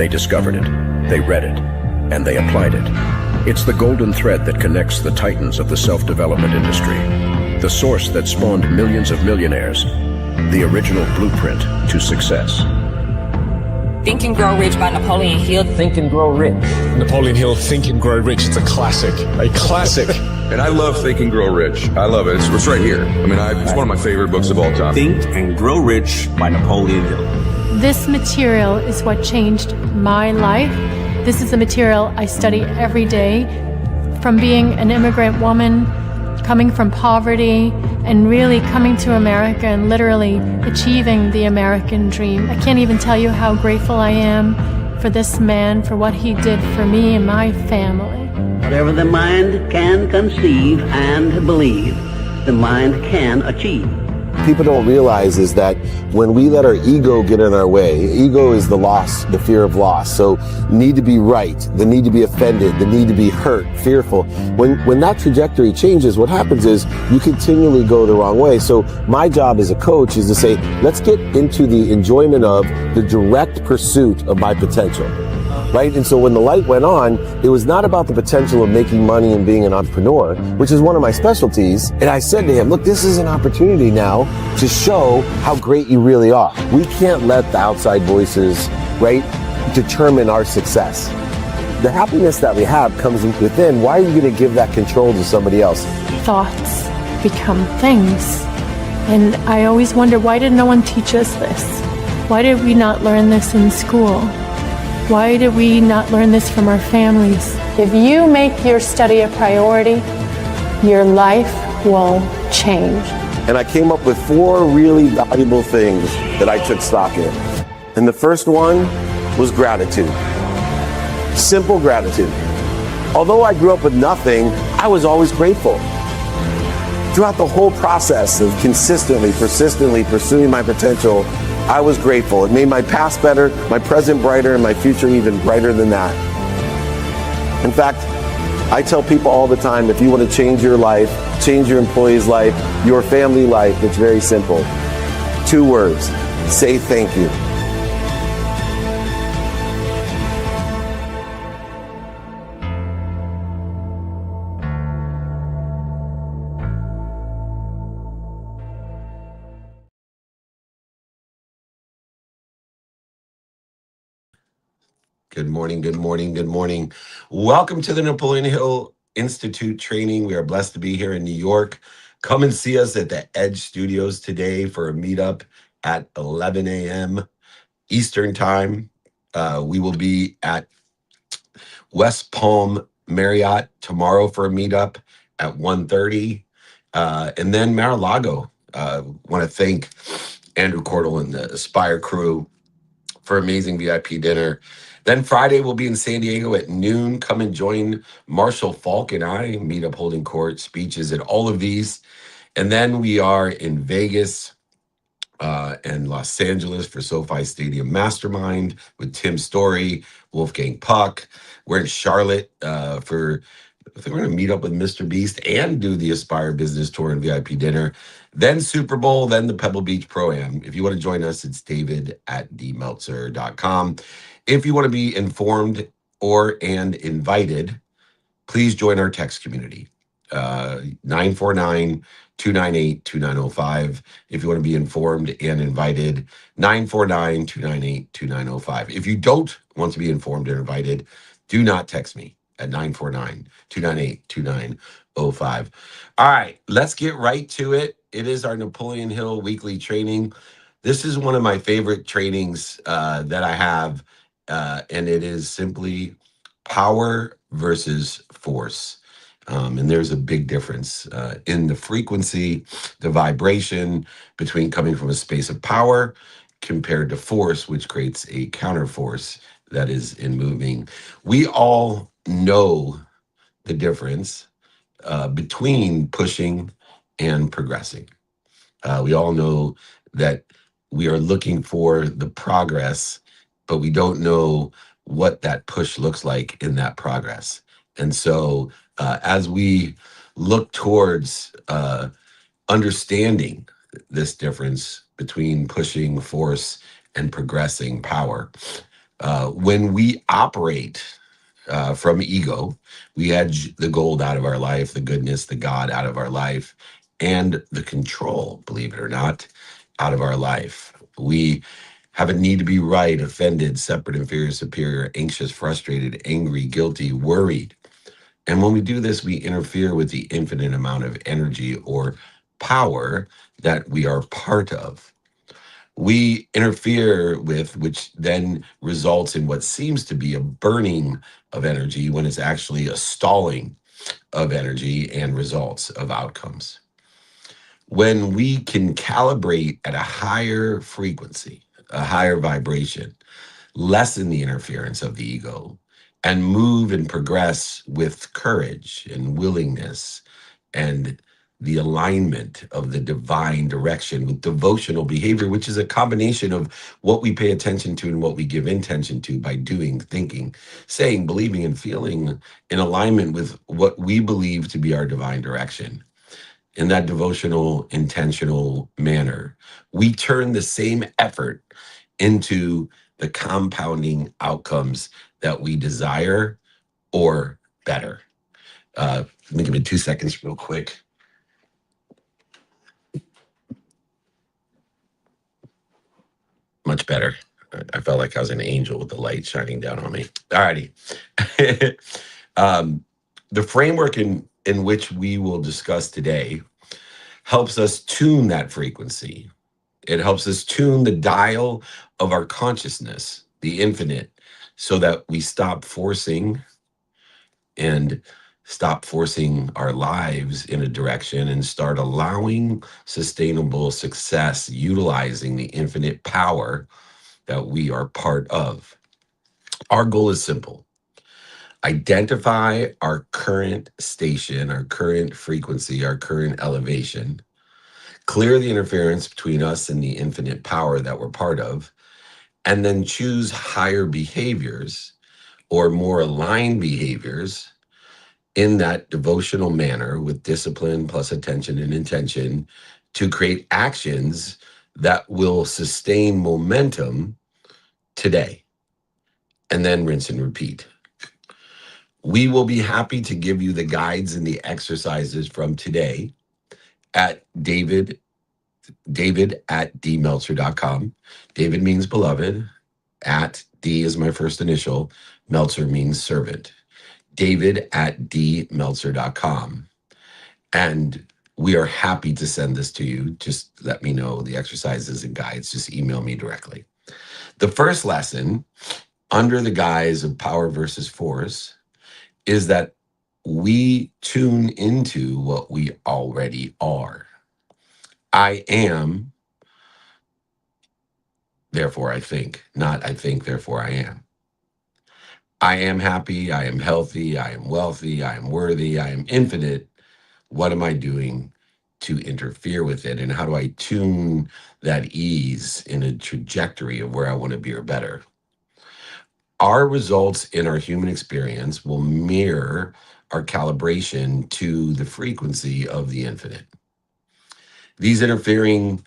They discovered it, they read it, and they applied it. It's the golden thread that connects the titans of the self-development industry, the source that spawned millions of millionaires, the original blueprint to success. Think and Grow Rich by Napoleon Hill. Think and Grow Rich. Napoleon Hill, Think and Grow Rich. It's a classic. A classic. And I love Think and Grow Rich. I love it. It's right here. I mean, it's one of my favorite books of all time. Think and Grow Rich by Napoleon Hill. This material is what changed my life. This is the material I study every day. From being an immigrant woman, coming from poverty, and really coming to America and literally achieving the American dream. I can't even tell you how grateful I am for this man, for what he did for me and my family. Whatever the mind can conceive and believe, the mind can achieve. People don't realize is that when we let our ego get in our way, ego is the loss, the fear of loss. So need to be right, the need to be offended, the need to be hurt, fearful. When that trajectory changes, what happens is you continually go the wrong way. So my job as a coach is to say, let's get into the enjoyment of the direct pursuit of my potential. Right? And so when the light went on, it was not about the potential of making money and being an entrepreneur, which is one of my specialties. And I said to him, look, this is an opportunity now to show how great you really are. We can't let the outside voices, right, determine our success. The happiness that we have comes within. Why are you going to give that control to somebody else? Thoughts become things. And I always wonder, why did no one teach us this? Why did we not learn this in school? Why did we not learn this from our families? If you make your study a priority, your life will change. And I came up with 4 really valuable things that I took stock in. And the first one was gratitude. Simple gratitude. Although I grew up with nothing, I was always grateful. Throughout the whole process of consistently, persistently pursuing my potential, I was grateful. It made my past better, my present brighter, and my future even brighter than that. In fact, I tell people all the time, if you want to change your life, change your employee's life, your family life, it's very simple. 2 words, say thank you. Good morning, good morning, good morning. Welcome to the Napoleon Hill Institute training. We are blessed to be here in New York. Come and see us at the Edge Studios today for a meetup at 11 a.m. Eastern Time. We will be at West Palm Marriott tomorrow for a meetup at 1:30. And then Mar-a-Lago. Want to thank Andrew Cordell and the Aspire crew for amazing VIP dinner. Then Friday, we'll be in San Diego at noon. Come and join Marshall Falk and I, meet up holding court, speeches at all of these. And then we are in Vegas and Los Angeles for SoFi Stadium Mastermind with Tim Story, Wolfgang Puck. We're in Charlotte for, I think we're going to meet up with Mr. Beast and do the Aspire Business Tour and VIP dinner. Then Super Bowl, then the Pebble Beach Pro-Am. If you want to join us, it's david@dmeltzer.com. If you want to be informed and invited, please join our text community, 949-298-2905. If you want to be informed and invited, 949-298-2905. If you don't want to be informed and invited, do not text me at 949-298-2905. All right, let's get right to it. It is our Napoleon Hill weekly training. This is one of my favorite trainings that I have, and it is simply power versus force. And there's a big difference in the frequency, the vibration between coming from a space of power compared to force, which creates a counter force that is in moving. We all know the difference between pushing and progressing. We all know that we are looking for the progress, but we don't know what that push looks like in that progress. And so as we look towards understanding this difference between pushing force and progressing power, When we operate from ego, we edge the gold out of our life, the goodness, the God out of our life, and the control, believe it or not, out of our life. We have a need to be right, offended, separate, inferior, superior, anxious, frustrated, angry, guilty, worried. And when we do this, we interfere with the infinite amount of energy or power that we are part of. We interfere with, which then results in what seems to be a burning of energy when it's actually a stalling of energy and results of outcomes. When we can calibrate at a higher frequency, a higher vibration, lessen the interference of the ego, and move and progress with courage and willingness and the alignment of the divine direction with devotional behavior, which is a combination of what we pay attention to and what we give intention to by doing, thinking, saying, believing, and feeling in alignment with what we believe to be our divine direction. In that devotional, intentional manner, we turn the same effort into the compounding outcomes that we desire or better. Let me give me 2 seconds real quick. Much better. I felt like I was an angel with the light shining down on me. All righty. The framework in which we will discuss today helps us tune that frequency. It helps us tune the dial of our consciousness, the infinite, so that we stop forcing our lives in a direction and start allowing sustainable success, utilizing the infinite power that we are part of. Our goal is simple. Identify our current station, our current frequency, our current elevation, clear the interference between us and the infinite power that we're part of, and then choose higher behaviors or more aligned behaviors in that devotional manner with discipline plus attention and intention to create actions that will sustain momentum today, and then rinse and repeat. We will be happy to give you the guides and the exercises from today at David at dmeltzer.com. David means beloved. At D is my first initial. Meltzer means servant. David at dmeltzer.com. And we are happy to send this to you. Just let me know the exercises and guides. Just email me directly. The first lesson, under the guise of power versus force, is that we tune into what we already are. I am, therefore I think, not I think, therefore I am. I am happy, I am healthy, I am wealthy, I am worthy, I am infinite. What am I doing to interfere with it? And how do I tune that ease in a trajectory of where I want to be or better? Our results in our human experience will mirror our calibration to the frequency of the infinite. These interfering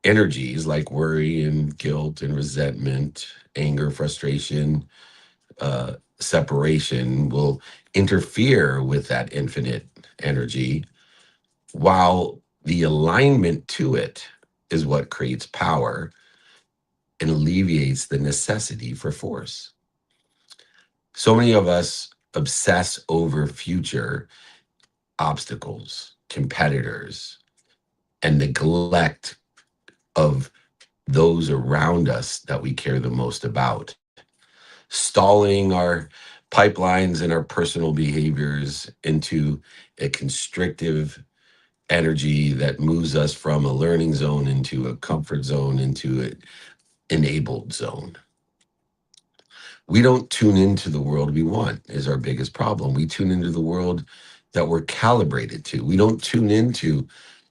energies like worry and guilt and resentment, anger, frustration, separation will interfere with that infinite energy, while the alignment to it is what creates power and alleviates the necessity for force. So many of us obsess over future obstacles, competitors, and neglect of those around us that we care the most about, stalling our pipelines and our personal behaviors into a constrictive energy that moves us from a learning zone into a comfort zone, into an enabled zone. We don't tune into the world we want is our biggest problem. We tune into the world that we're calibrated to. We don't tune into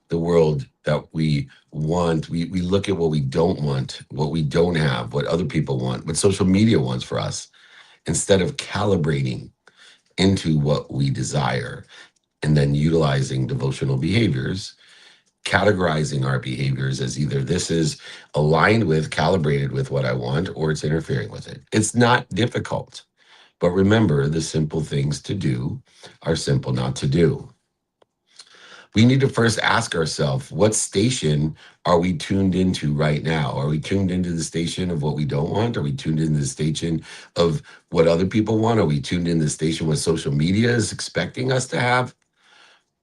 the world that we want. We look at what we don't want, what we don't have, what other people want, what social media wants for us, instead of calibrating into what we desire and then utilizing devotional behaviors categorizing our behaviors as either this is aligned with, calibrated with what I want, or it's interfering with it. It's not difficult. But remember, the simple things to do are simple not to do. We need to first ask ourselves, what station are we tuned into right now? Are we tuned into the station of what we don't want? Are we tuned into the station of what other people want? Are we tuned into the station what social media is expecting us to have?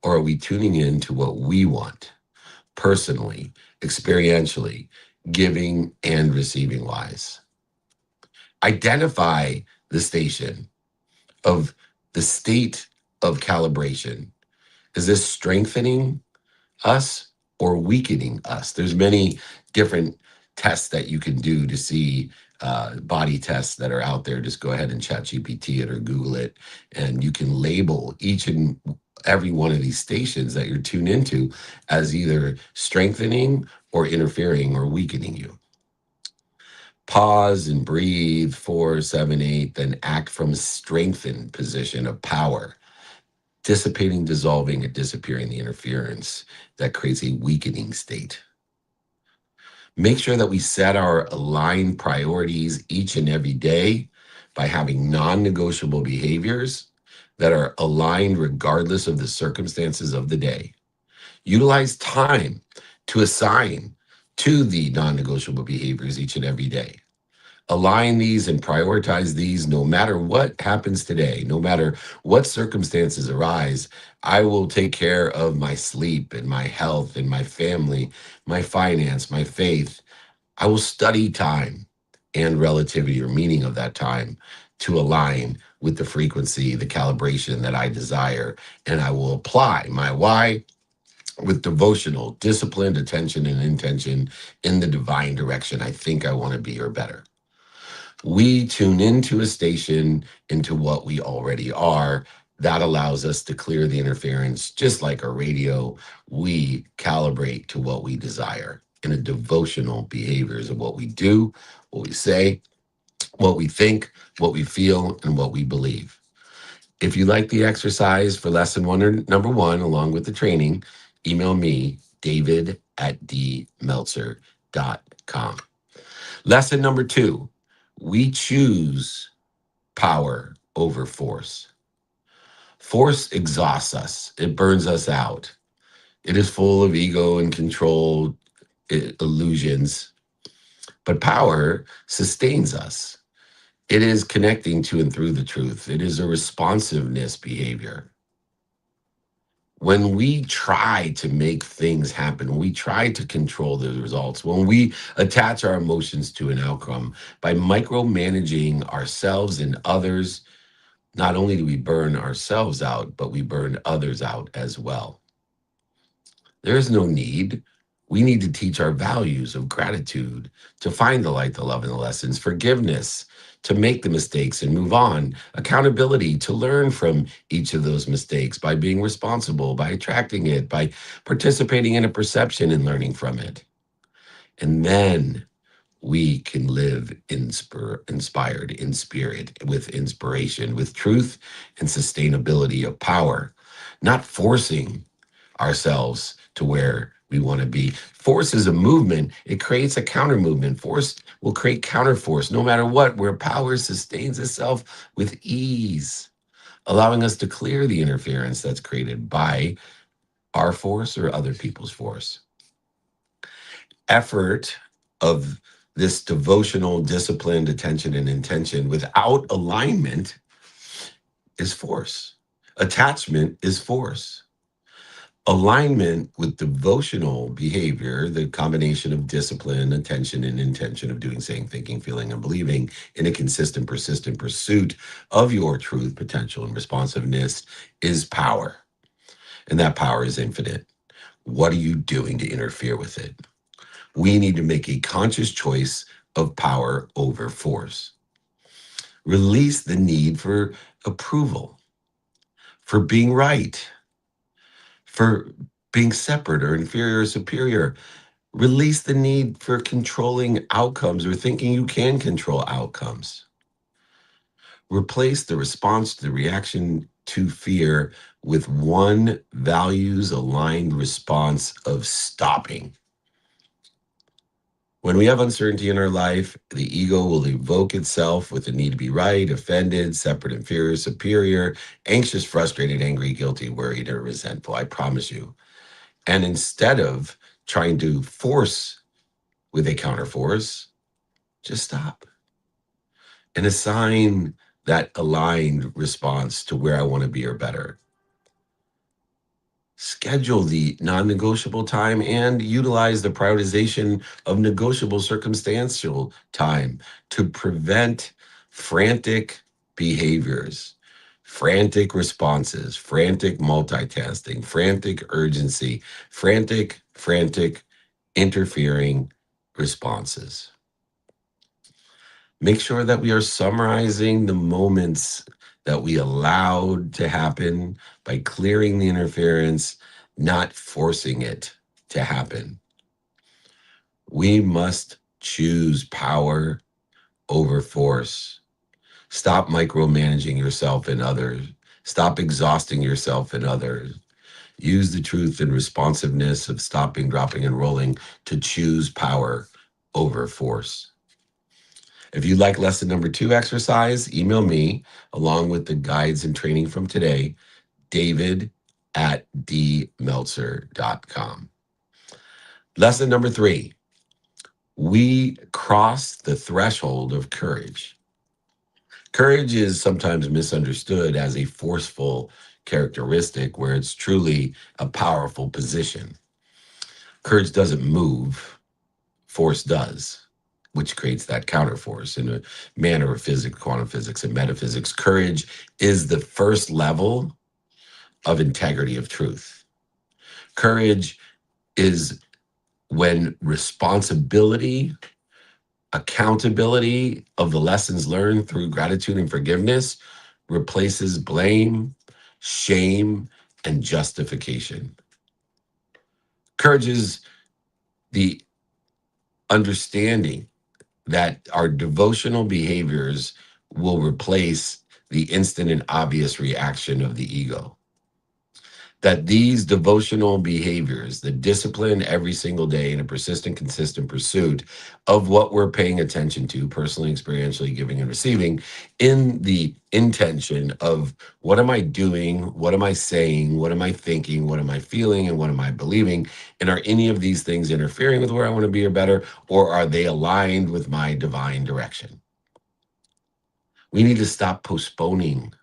Or are we tuning in to what we want personally, experientially, giving and receiving wise? Identify the station of the state of calibration. Is this strengthening us or weakening us? There's many different tests that you can do to see body tests that are out there. Just go ahead and chat GPT it or Google it, and you can label each and every one of these stations that you're tuned into as either strengthening or interfering or weakening you. Pause and breathe 4, 7, 8, then act from a strengthened position of power, dissipating, dissolving, and disappearing the interference that creates a weakening state. Make sure that we set our aligned priorities each and every day by having non-negotiable behaviors that are aligned regardless of the circumstances of the day. Utilize time to assign to the non-negotiable behaviors each and every day. Align these and prioritize these no matter what happens today, no matter what circumstances arise. I will take care of my sleep and my health and my family, my finance, my faith. I will study time and relativity or meaning of that time to align with the frequency, the calibration that I desire. And I will apply my why with devotional, disciplined attention and intention in the divine direction I think I want to be or better. We tune into a station, into what we already are. That allows us to clear the interference. Just like a radio, we calibrate to what we desire in a devotional behaviors of what we do, what we say, what we think, what we feel, and what we believe. If you like the exercise for lesson one or number one, along with the training, email me, david@dmeltzer.com. Lesson number two, we choose power over force. Force exhausts us. It burns us out. It is full of ego and control illusions. But power sustains us. It is connecting to and through the truth. It is a responsiveness behavior. When we try to make things happen, when we try to control the results, when we attach our emotions to an outcome by micromanaging ourselves and others, not only do we burn ourselves out, but we burn others out as well. There is no need. We need to teach our values of gratitude, to find the light, the love, and the lessons, forgiveness, to make the mistakes and move on, accountability, to learn from each of those mistakes by being responsible, by attracting it, by participating in a perception and learning from it. And then we can live inspired in spirit, with inspiration, with truth and sustainability of power, not forcing ourselves to where we want to be. Force is a movement. It creates a counter movement. Force will create counter force no matter what, where power sustains itself with ease, allowing us to clear the interference that's created by our force or other people's force. Effort of this devotional, disciplined attention and intention without alignment is force. Attachment is force. Alignment with devotional behavior, the combination of discipline, attention, and intention of doing, saying, thinking, feeling, and believing in a consistent, persistent pursuit of your truth, potential, and responsiveness is power. And that power is infinite. What are you doing to interfere with it? We need to make a conscious choice of power over force. Release the need for approval, for being right, for being separate or inferior or superior. Release the need for controlling outcomes or thinking you can control outcomes. Replace the response to the reaction to fear with one values aligned response of stopping. When we have uncertainty in our life, the ego will evoke itself with the need to be right, offended, separate, inferior, superior, anxious, frustrated, angry, guilty, worried, or resentful. I promise you. And instead of trying to force with a counterforce, just stop and assign that aligned response to where I want to be or better. Schedule the non-negotiable time and utilize the prioritization of negotiable circumstantial time to prevent frantic behaviors, frantic responses, frantic multitasking, frantic urgency, frantic interfering responses. Make sure that we are summarizing the moments that we allowed to happen by clearing the interference, not forcing it to happen. We must choose power over force. Stop micromanaging yourself and others. Stop exhausting yourself and others. Use the truth and responsiveness of stopping, dropping, and rolling to choose power over force. If you'd like lesson number 2 exercise, email me along with the guides and training from today, david@dmeltzer.com. Lesson number 3, we cross the threshold of courage. Courage is sometimes misunderstood as a forceful characteristic where it's truly a powerful position. Courage doesn't move, force does, which creates that counterforce in a manner of physics, quantum physics, and metaphysics. Courage is the first level of integrity of truth. Courage is when responsibility, accountability of the lessons learned through gratitude and forgiveness replaces blame, shame, and justification. Courage is the understanding that our devotional behaviors will replace the instant and obvious reaction of the ego. That these devotional behaviors, the discipline every single day in a persistent, consistent pursuit of what we're paying attention to, personally, experientially, giving and receiving, in the intention of what am I doing, what am I saying, what am I thinking, what am I feeling, and what am I believing, and are any of these things interfering with where I want to be or better, or are they aligned with my divine direction? We need to stop postponing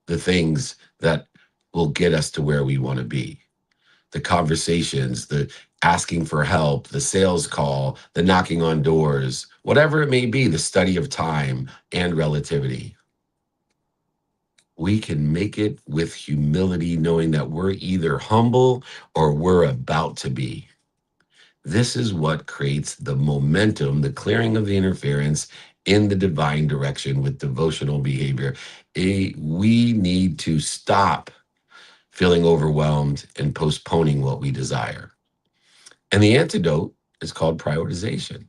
the things that will get us to where we want to be. The conversations, the asking for help, the sales call, the knocking on doors, whatever it may be, the study of time and relativity. We can make it with humility, knowing that we're either humble or we're about to be. This is what creates the momentum, the clearing of the interference in the divine direction with devotional behavior. We need to stop feeling overwhelmed and postponing what we desire. And the antidote is called prioritization.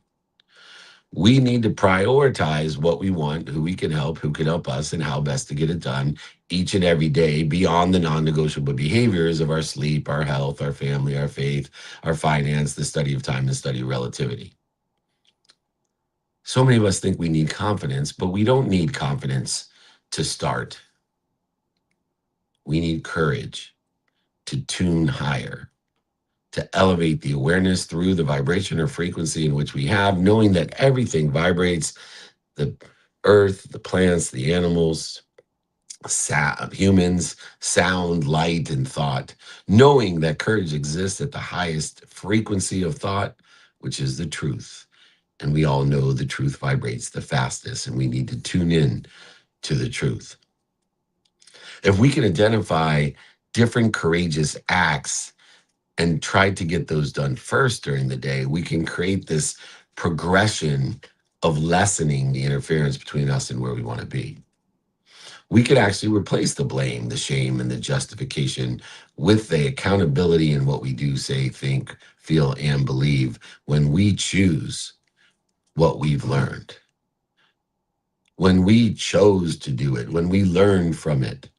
We need to prioritize what we want, who we can help, who can help us, and how best to get it done each and every day beyond the non-negotiable behaviors of our sleep, our health, our family, our faith, our finance, the study of time, the study of relativity. So many of us think we need confidence, but we don't need confidence to start. We need courage to tune higher, to elevate the awareness through the vibration or frequency in which we have, knowing that everything vibrates, the earth, the plants, the animals, humans, sound, light, and thought, knowing that courage exists at the highest frequency of thought, which is the truth. And we all know the truth vibrates the fastest, and we need to tune in to the truth. If we can identify different courageous acts and try to get those done first during the day, we can create this progression of lessening the interference between us and where we want to be. We could actually replace the blame, the shame, and the justification with the accountability in what we do, say, think, feel, and believe when we choose what we've learned. When we chose to do it, when we learned from it.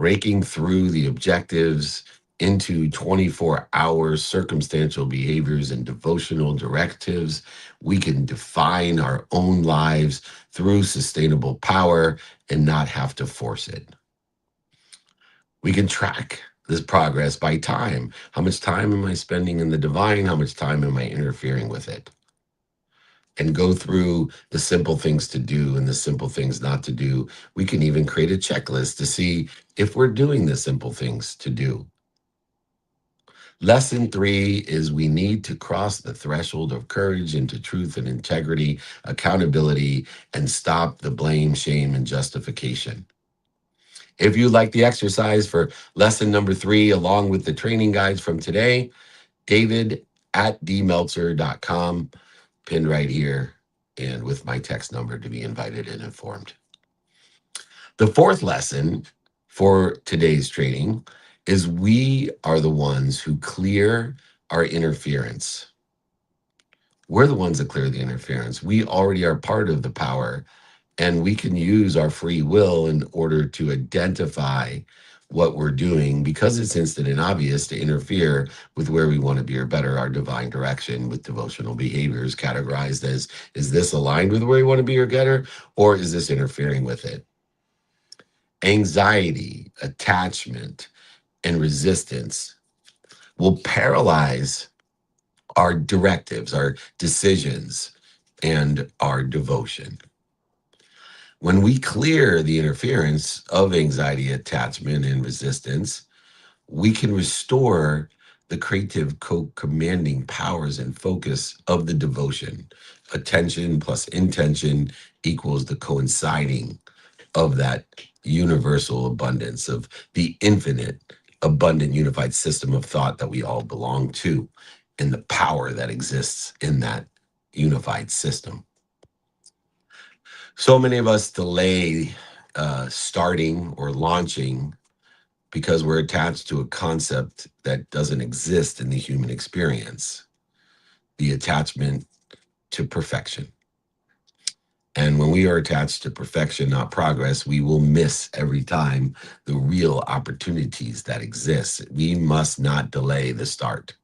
Raking through the objectives into 24-hour circumstantial behaviors and devotional directives, we can define our own lives through sustainable power and not have to force it. We can track this progress by time. How much time am I spending in the divine? How much time am I interfering with it? And go through the simple things to do and the simple things not to do. We can even create a checklist to see if we're doing the simple things to do. Lesson 3 is we need to cross the threshold of courage into truth and integrity, accountability, and stop the blame, shame, and justification. If you like the exercise for lesson number 3, along with the training guides from today, david@dmeltzer.com, pinned right here, and with my text number to be invited and informed. The 4th lesson for today's training is we are the ones who clear our interference. We're the ones that clear the interference. We already are part of the power, and we can use our free will in order to identify what we're doing, because it's instant and obvious, to interfere with where we want to be or better, our divine direction, with devotional behaviors categorized as, is this aligned with where we want to be or better, or is this interfering with it? Anxiety, attachment, and resistance will paralyze our directives, our decisions, and our devotion. When we clear the interference of anxiety, attachment, and resistance, we can restore the creative, co-commanding powers and focus of the devotion. Attention plus intention equals the coinciding of that universal abundance, of the infinite, abundant, unified system of thought that we all belong to, and the power that exists in that unified system. So many of us delay starting or launching because we're attached to a concept that doesn't exist in the human experience, the attachment to perfection. And when we are attached to perfection, not progress, we will miss every time the real opportunities that exist. We must not delay the start.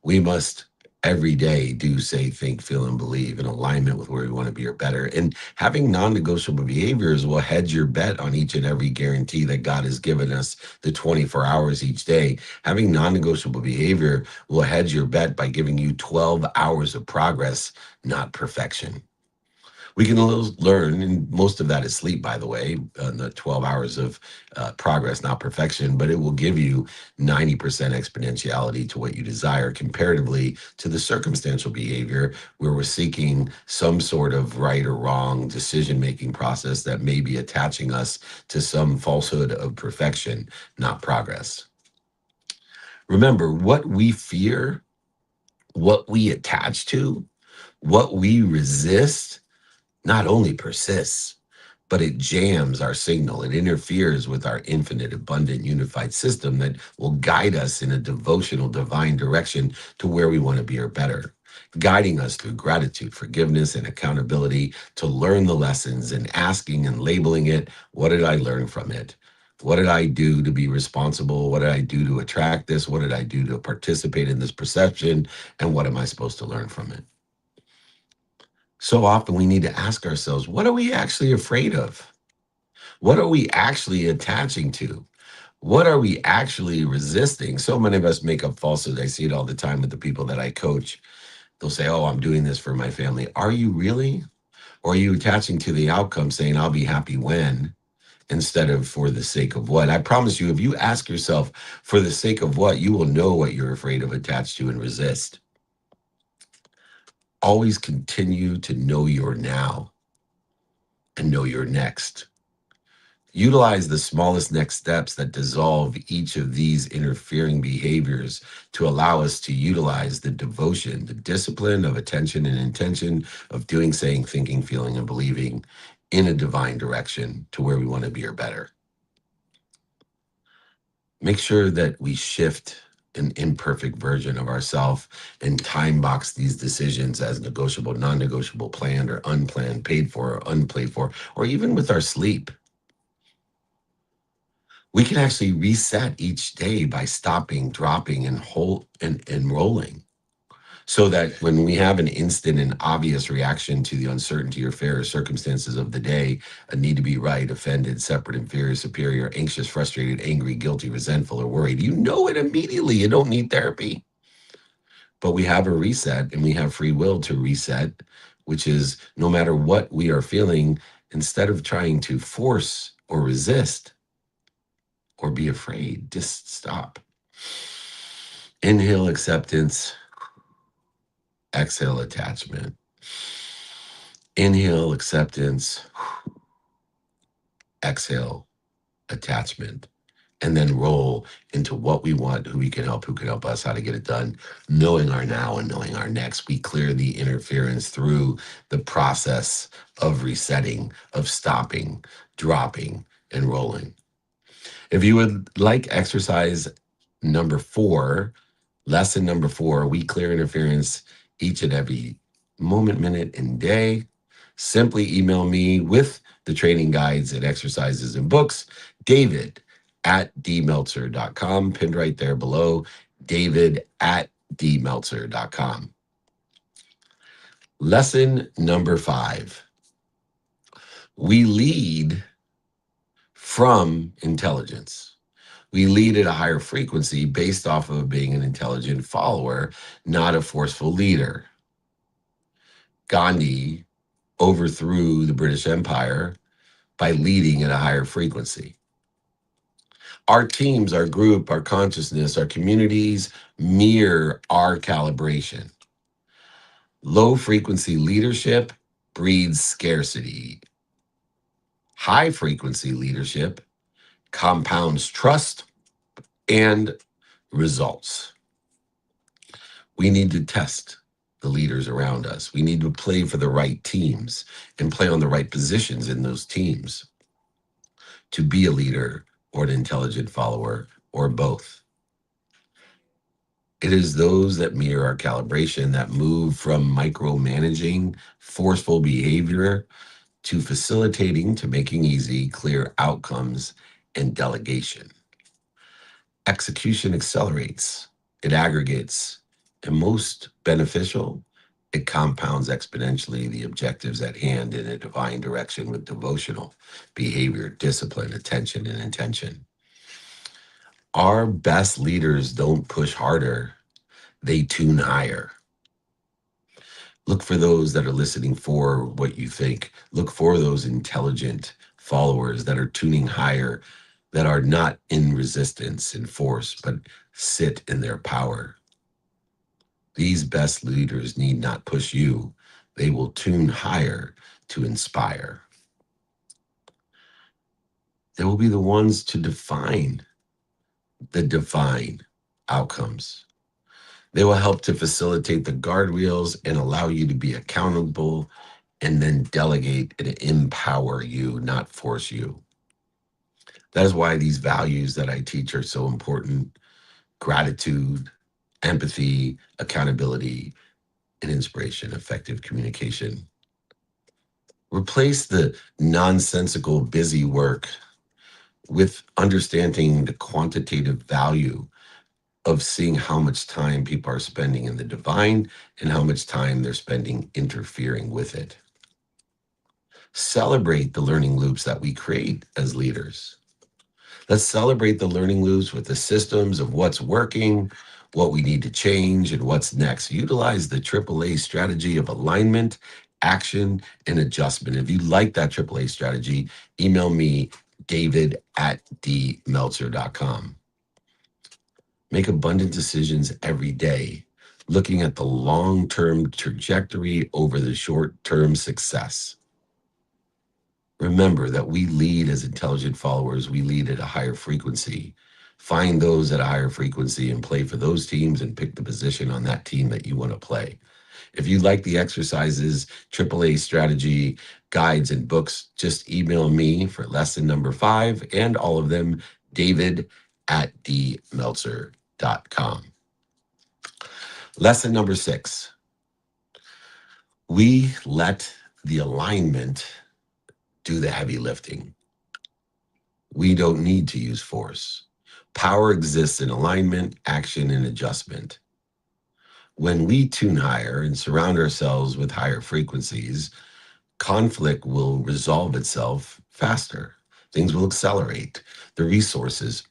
We must every day do, say, think, feel, and believe in alignment with where we want to be or better. And having non-negotiable behaviors will hedge your bet on each and every guarantee that God has given us, the 24 hours each day. Having non-negotiable behavior will hedge your bet by giving you 12 hours of progress, not perfection. We can learn, and most of that is sleep, by the way, the 12 hours of progress, not perfection, but it will give you 90% exponentiality to what you desire, comparatively to the circumstantial behavior where we're seeking some sort of right or wrong decision-making process that may be attaching us to some falsehood of perfection, not progress. Remember, what we fear, what we attach to, what we resist, not only persists, but it jams our signal. It interferes with our infinite, abundant, unified system that will guide us in a devotional, divine direction to where we want to be or better, guiding us through gratitude, forgiveness, and accountability to learn the lessons, and asking and labeling it, what did I learn from it? What did I do to be responsible? What did I do to attract this? What did I do to participate in this perception? And what am I supposed to learn from it? So often we need to ask ourselves, what are we actually afraid of? What are we actually attaching to? What are we actually resisting? So many of us make up falsehoods. I see it all the time with the people that I coach. They'll say, oh, I'm doing this for my family. Are you really? Or are you attaching to the outcome, saying, I'll be happy when, instead of for the sake of what? I promise you, if you ask yourself for the sake of what, you will know what you're afraid of, attached to, and resist. Always continue to know your now and know your next. Utilize the smallest next steps that dissolve each of these interfering behaviors to allow us to utilize the devotion, the discipline of attention and intention of doing, saying, thinking, feeling, and believing in a divine direction to where we want to be or better. Make sure that we shift an imperfect version of ourselves and time box these decisions as negotiable, non-negotiable, planned or unplanned, paid for or unpaid for, or even with our sleep. We can actually reset each day by stopping, dropping, and rolling. So that when we have an instant and obvious reaction to the uncertainty or fear or circumstances of the day, a need to be right, offended, separate, inferior, superior, anxious, frustrated, angry, guilty, resentful, or worried, you know it immediately. You don't need therapy. But we have a reset and we have free will to reset, which is no matter what we are feeling, instead of trying to force or resist or be afraid, just stop. Inhale acceptance, exhale attachment. Inhale acceptance, exhale attachment, and then roll into what we want, who we can help, who can help us, how to get it done, knowing our now and knowing our next. We clear the interference through the process of resetting, of stopping, dropping, and rolling. If you would like exercise number 4, lesson number 4, we clear interference each and every moment, minute, and day. Simply email me with the training guides and exercises and books, david@dmeltzer.com, pinned right there below, david@dmeltzer.com. Lesson number 5, we lead from intelligence. We lead at a higher frequency based off of being an intelligent follower, not a forceful leader. Gandhi overthrew the British Empire by leading at a higher frequency. Our teams, our group, our consciousness, our communities mirror our calibration. Low frequency leadership breeds scarcity. High frequency leadership compounds trust and results. We need to test the leaders around us. We need to play for the right teams and play on the right positions in those teams to be a leader or an intelligent follower or both. It is those that mirror our calibration that move from micromanaging forceful behavior to facilitating, to making easy, clear outcomes and delegation. Execution accelerates, it aggregates, and most beneficial, it compounds exponentially the objectives at hand in a divine direction with devotional behavior, discipline, attention, and intention. Our best leaders don't push harder, they tune higher. Look for those that are listening for what you think. Look for those intelligent followers that are tuning higher, that are not in resistance and force, but sit in their power. These best leaders need not push you. They will tune higher to inspire. They will be the ones to define the divine outcomes. They will help to facilitate the guardrails and allow you to be accountable and then delegate and empower you, not force you. That is why these values that I teach are so important: gratitude, empathy, accountability, and inspiration, effective communication. Replace the nonsensical busy work with understanding the quantitative value of seeing how much time people are spending in the divine and how much time they're spending interfering with it. Celebrate the learning loops that we create as leaders. Let's celebrate the learning loops with the systems of what's working, what we need to change, and what's next. Utilize the AAA strategy of alignment, action, and adjustment. If you like that AAA strategy, email me, david@dmeltzer.com. Make abundant decisions every day, looking at the long-term trajectory over the short-term success. Remember that we lead as intelligent followers. We lead at a higher frequency. Find those at a higher frequency and play for those teams and pick the position on that team that you want to play. If you like the exercises, AAA strategy, guides, and books, just email me for lesson number 5 and all of them, david@dmeltzer.com. Lesson number 6, we let the alignment do the heavy lifting. We don't need to use force. Power exists in alignment, action, and adjustment. When we tune higher and surround ourselves with higher frequencies, conflict will resolve itself faster. Things will accelerate. The resources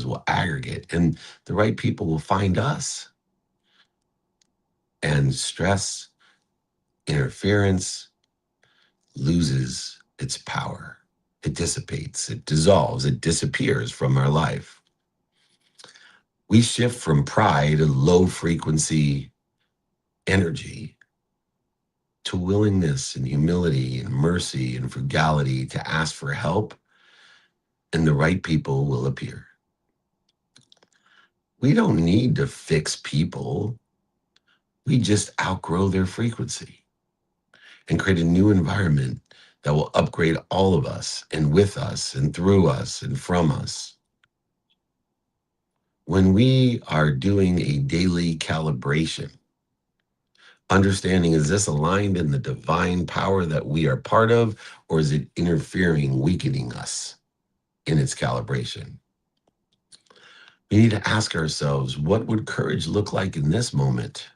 will aggregate, and the right people will find us. And stress, interference loses its power. It dissipates, it dissolves, it disappears from our life. We shift from pride and low frequency energy to willingness and humility and mercy and frugality to ask for help, and the right people will appear. We don't need to fix people. We just outgrow their frequency and create a new environment that will upgrade all of us and with us and through us and from us. When we are doing a daily calibration, understanding, is this aligned in the divine power that we are part of, or is it interfering, weakening us in its calibration? We need to ask ourselves, what would courage look like in this moment?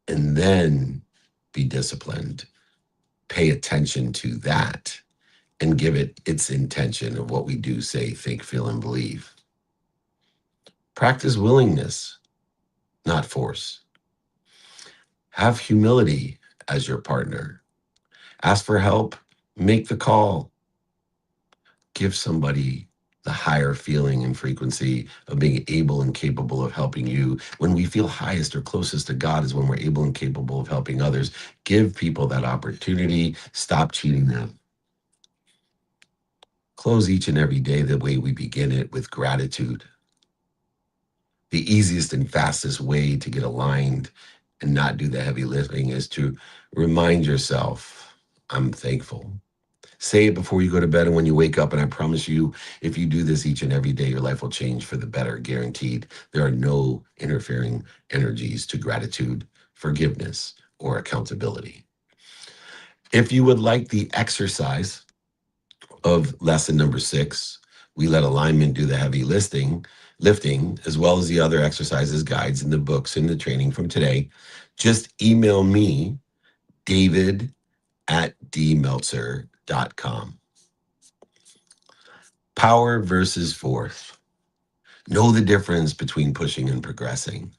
And then be disciplined, pay attention to that, and give it its intention of what we do, say, think, feel, and believe. Practice willingness, not force. Have humility as your partner. Ask for help, make the call. Give somebody the higher feeling and frequency of being able and capable of helping you. When we feel highest or closest to God is when we're able and capable of helping others. Give people that opportunity. Stop cheating them. Close each and every day the way we begin it, with gratitude. The easiest and fastest way to get aligned and not do the heavy lifting is to remind yourself, I'm thankful. Say it before you go to bed and when you wake up, and I promise you, if you do this each and every day, your life will change for the better, guaranteed. There are no interfering energies to gratitude, forgiveness, or accountability. If you would like the exercise of lesson number 6, we let alignment do the heavy lifting, as well as the other exercises, guides, and the books and the training from today, just email me, david@dmeltzer.com. Power versus force. Know the difference between pushing and progressing.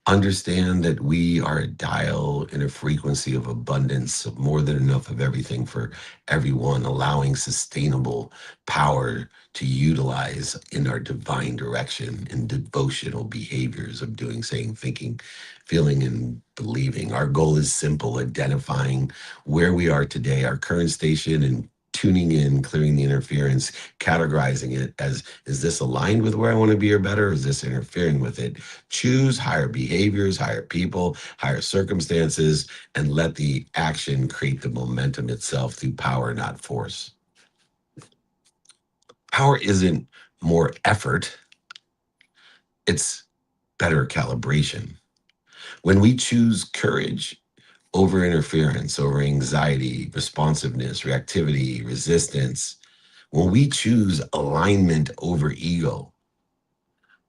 Understand that we are a dial in a frequency of abundance, of more than enough of everything for everyone, allowing sustainable power to utilize in our divine direction in devotional behaviors of doing, saying, thinking, feeling, and believing. Our goal is simple: identifying where we are today, our current station, and tuning in, clearing the interference, categorizing it as, is this aligned with where I want to be or better? Or is this interfering with it? Choose higher behaviors, higher people, higher circumstances, and let the action create the momentum itself through power, not force. Power isn't more effort, it's better calibration. When we choose courage over interference, over anxiety, responsiveness, reactivity, resistance, when we choose alignment over ego,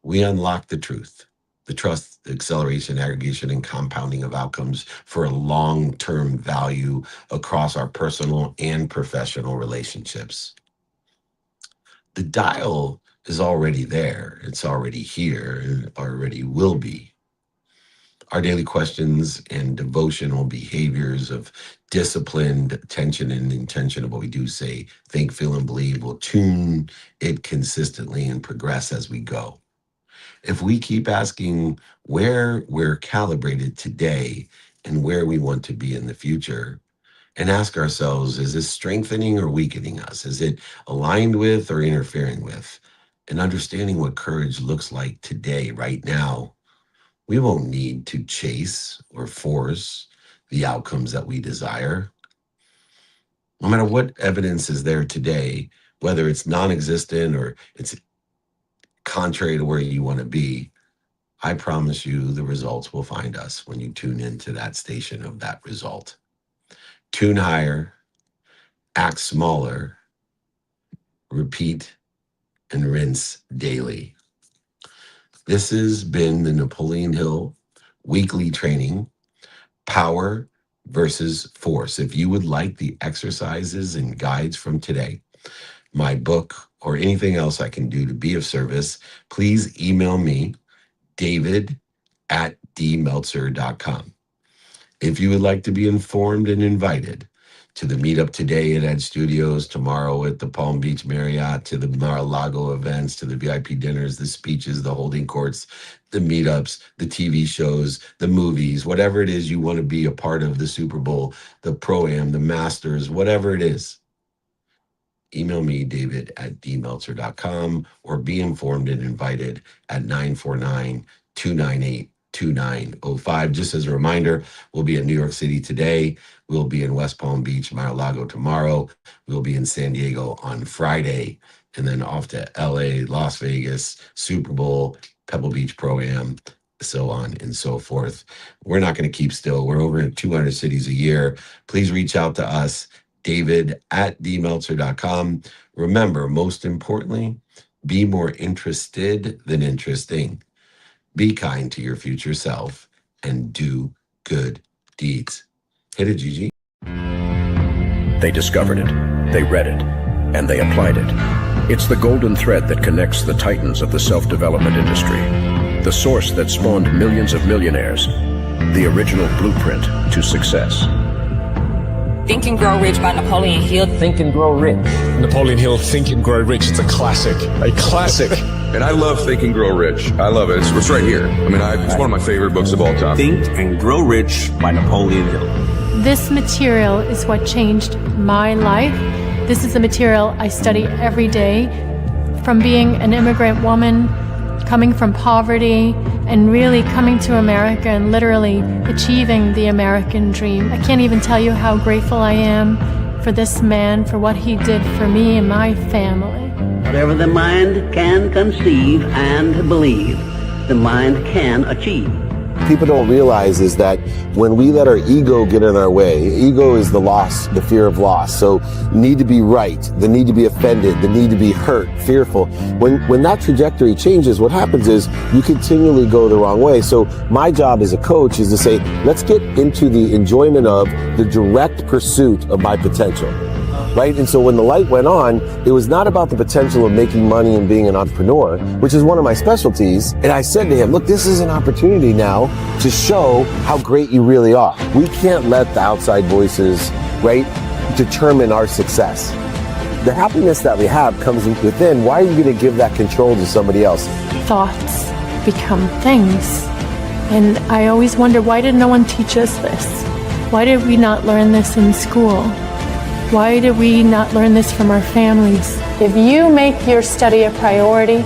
we unlock the truth, the trust, the acceleration, aggregation, and compounding of outcomes for a long-term value across our personal and professional relationships. The dial is already there. It's already here and already will be. Our daily questions and devotional behaviors of disciplined attention and intention of what we do, say, think, feel, and believe will tune it consistently and progress as we go. If we keep asking where we're calibrated today and where we want to be in the future, and ask ourselves, is this strengthening or weakening us? Is it aligned with or interfering with? And understanding what courage looks like today, right now, we won't need to chase or force the outcomes that we desire. No matter what evidence is there today, whether it's non-existent or it's contrary to where you want to be, I promise you the results will find us when you tune into that station of that result. Tune higher, act smaller, repeat, and rinse daily. This has been the Napoleon Hill weekly training, Power versus Force. If you would like the exercises and guides from today, my book, or anything else I can do to be of service, please email me, david@dmeltzer.com. If you would like to be informed and invited to the meetup today at Ed Studios, tomorrow at the Palm Beach Marriott, to the Mar-a-Lago events, to the VIP dinners, the speeches, the holding courts, the meetups, the TV shows, the movies, whatever it is you want to be a part of, the Super Bowl, the Pro-Am, the Masters, whatever it is, email me, david@dmeltzer.com, or be informed and invited at 949-298-2905. Just as a reminder, we'll be in New York City today. We'll be in West Palm Beach, Mar-a-Lago tomorrow. We'll be in San Diego on Friday, and then off to LA, Las Vegas, Super Bowl, Pebble Beach Pro-Am, so on and so forth. We're not going to keep still. We're over in 200 cities a year. Please reach out to us, david@dmeltzer.com. Remember, most importantly, be more interested than interesting. Be kind to your future self and do good deeds. Hit it, Gigi. They discovered it, they read it, and they applied it. It's the golden thread that connects the titans of the self-development industry, the source that spawned millions of millionaires, the original blueprint to success. Think and Grow Rich by Napoleon Hill. Think and Grow Rich. Napoleon Hill, Think and Grow Rich. It's a classic. A classic. And I love Think and Grow Rich. I love it. It's right here. I mean, it's one of my favorite books of all time. Think and Grow Rich by Napoleon Hill. This material is what changed my life. This is the material I study every day. From being an immigrant woman, coming from poverty, and really coming to America and literally achieving the American dream. I can't even tell you how grateful I am for this man, for what he did for me and my family. Whatever the mind can conceive and believe, the mind can achieve. People don't realize is that when we let our ego get in our way, ego is the loss, the fear of loss. So need to be right, the need to be offended, the need to be hurt, fearful. When that trajectory changes, what happens is you continually go the wrong way. So my job as a coach is to say, let's get into the enjoyment of the direct pursuit of my potential. Right? And so when the light went on, it was not about the potential of making money and being an entrepreneur, which is one of my specialties. And I said to him, look, this is an opportunity now to show how great you really are. We can't let the outside voices, right, determine our success. The happiness that we have comes within. Why are you going to give that control to somebody else? Thoughts become things. And I always wonder, why did no one teach us this? Why did we not learn this in school? Why did we not learn this from our families? If you make your study a priority,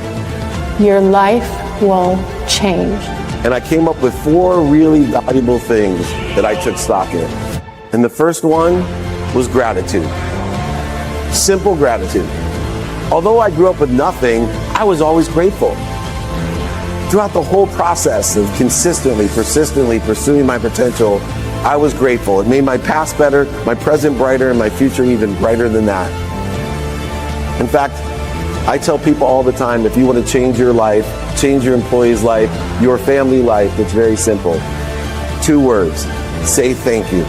your life will change. And I came up with 4 really valuable things that I took stock in. And the first one was gratitude. Simple gratitude. Although I grew up with nothing, I was always grateful. Throughout the whole process of consistently, persistently pursuing my potential, I was grateful. It made my past better, my present brighter, and my future even brighter than that. In fact, I tell people all the time, if you want to change your life, change your employee's life, your family life, it's very simple. 2 words, say thank you.